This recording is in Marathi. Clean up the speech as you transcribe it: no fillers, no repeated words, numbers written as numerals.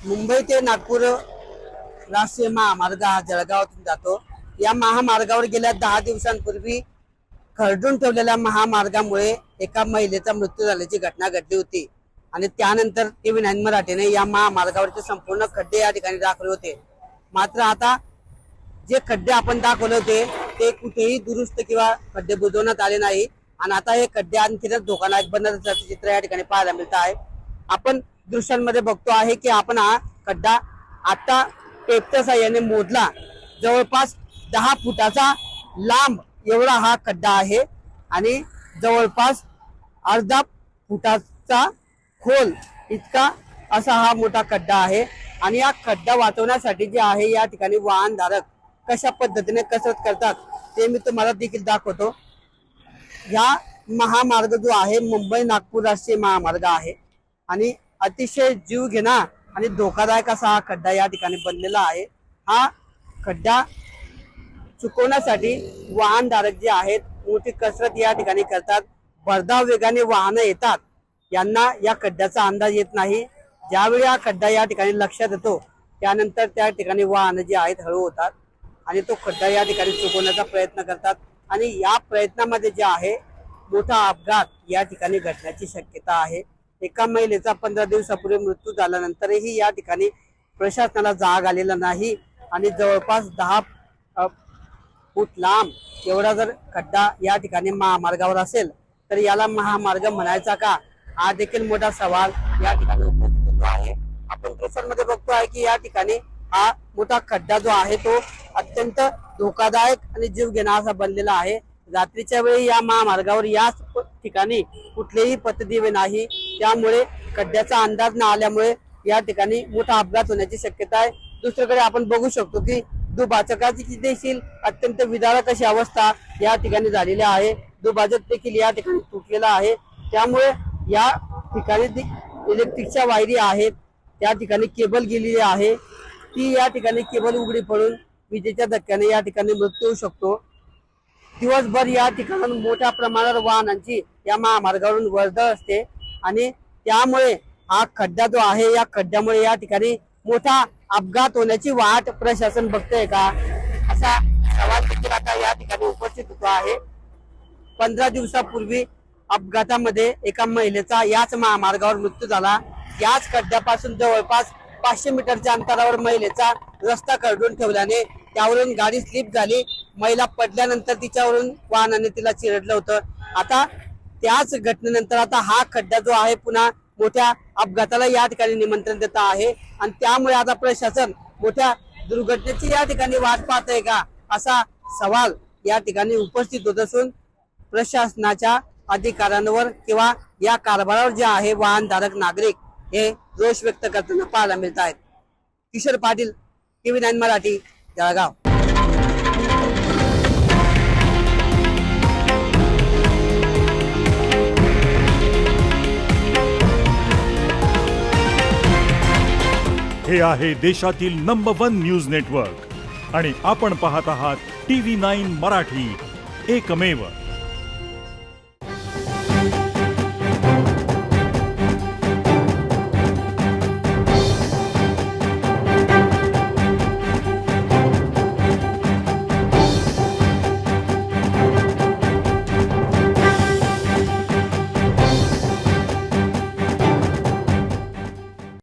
मुंबई ते नागपूर राष्ट्रीय महामार्ग हा जळगावातून जातो। या महामार्गावर गेल्या 10 दिवसांपूर्वी खरडून ठेवलेल्या महामार्गामुळे एका महिलेचा मृत्यू झाल्याची घटना घडली होती आणि त्यानंतर TV9 मराठीने या महामार्गावरचे संपूर्ण खड्डे या ठिकाणी दाखवले होते। मात्र आता जे खड्डे आपण दाखवले होते ते कुठेही दुरुस्त किंवा खड्डे बुजवण्यात आले नाही आणि आता हे खड्डे आणखीनच धोकादायक बनण्याचं चित्र या ठिकाणी पाहायला मिळत आहे। आपण दृश्यांमध्ये बघतो आहे की आपण हा खड्डा आता टेपच्या साहाय्याने मोजला, जवळपास 10 फुटाचा लांब एवढा हा खड्डा आहे आणि जवळपास अर्धा फुटाचा खोल इतका असा हा मोठा खड्डा आहे। आणि या खड्डा वाचवण्यासाठी जे आहे या ठिकाणी वाहनधारक कशा पद्धतीने कसरत करतात ते मी तुम्हाला देखील दाखवतो। या महामार्ग जो आहे मुंबई नागपूर राष्ट्रीय महामार्ग आहे आणि अतिशय जीव घेणा आणि धोकादायक असा हा खड्डा या ठिकाणी बनलेला आहे। हा खड्डा चुकवण्यासाठी वाहनधारक जे आहेत मोठी कसरत या ठिकाणी करतात। भरधाव वेगाने वाहनं येतात, यांना या खड्ड्याचा अंदाज येत नाही। ज्यावेळी हा खड्डा या ठिकाणी लक्षात येतो त्यानंतर त्या ठिकाणी वाहनं जे आहेत हळू होतात आणि तो खड्डा या ठिकाणी चुकवण्याचा प्रयत्न करतात आणि या प्रयत्नामध्ये जे आहे मोठा अपघात या ठिकाणी घडण्याची शक्यता आहे। एका महिलेचा 15 दिवसापूर्वी मृत्यू झाल्यानंतरही या ठिकाणी प्रशासनाला जाग आलेला नाही आणि जवळपास 10 फूट लांब एवढा जर खड्डा या ठिकाणी महामार्गावर असेल तर याला महामार्ग म्हणायचा का, हा देखील मोठा सवाल या ठिकाणी उपस्थित होतो आहे। आपण दृश्यांमध्ये बघतो आहे की या ठिकाणी हा मोठा खड्डा जो आहे तो अत्यंत धोकादायक आणि जीव घेणा असा बनलेला आहे। रात्रीच्या वेळी या महामार्गावर याच ठिकाणी कुठलेही पथदिवे नाही, त्यामुळे खड्ड्याचा अंदाज न आल्यामुळे या ठिकाणी मोठा अपघात होण्याची शक्यता आहे। दुसरीकडे आपण बघू शकतो की दुभाजकाची देखील अत्यंत विदारक अशी अवस्था या ठिकाणी झालेली आहे। दुभाजक देखील या ठिकाणी तुटलेला आहे, त्यामुळे या ठिकाणी इलेक्ट्रिकच्या वायरी आहेत, त्या ठिकाणी केबल गेलेली आहे, ती या ठिकाणी केबल उघडी पडून विजेच्या धक्क्याने या ठिकाणी मृत्यू होऊ शकतो। दिवसभर या ठिकाणी मोठ्या प्रमाणावर वाहनांची या महामार्गावरून वर्दळ असते आणि त्यामुळे हा खड्डा जो आहे या खड्ड्यामुळे या ठिकाणी मोठा अपघात होण्याची वाट प्रशासन बघतंय का, असा सवाल देखील आता या ठिकाणी उपस्थित होतो आहे। 15 दिवसापूर्वी अपघातामध्ये एका महिलेचा याच महामार्गावर मृत्यू झाला। याच खड्ड्यापासून जवळपास 500 मीटरच्या अंतरावर महिलेचा रस्ता खरडून ठेवल्याने त्यावरून गाडी स्लिप झाली। महिला पडल्यानंतर तिच्यावरून वाहनाने तिला चिरडलं होतं। आता त्याच घटनेनंतर आता हा खड्डा जो आहे पुन्हा मोठ्या अपघाताला या ठिकाणी निमंत्रण देत आहे आणि त्यामुळे आता प्रशासन मोठ्या दुर्घटनेची या ठिकाणी वाट पाहतंय का, असा सवाल या ठिकाणी उपस्थित होत असून प्रशासनाच्या अधिकाऱ्यांवर किंवा या कारभारावर जे आहे वाहनधारक नागरिक हे रोष व्यक्त करताना पाहायला मिळत आहेत। किशोर पाटील, TV9 मराठी, जळगाव। हे आहे देशातील नंबर 1 न्यूज नेटवर्क आणि आपण पाहत आहात TV9 मराठी, एकमेव।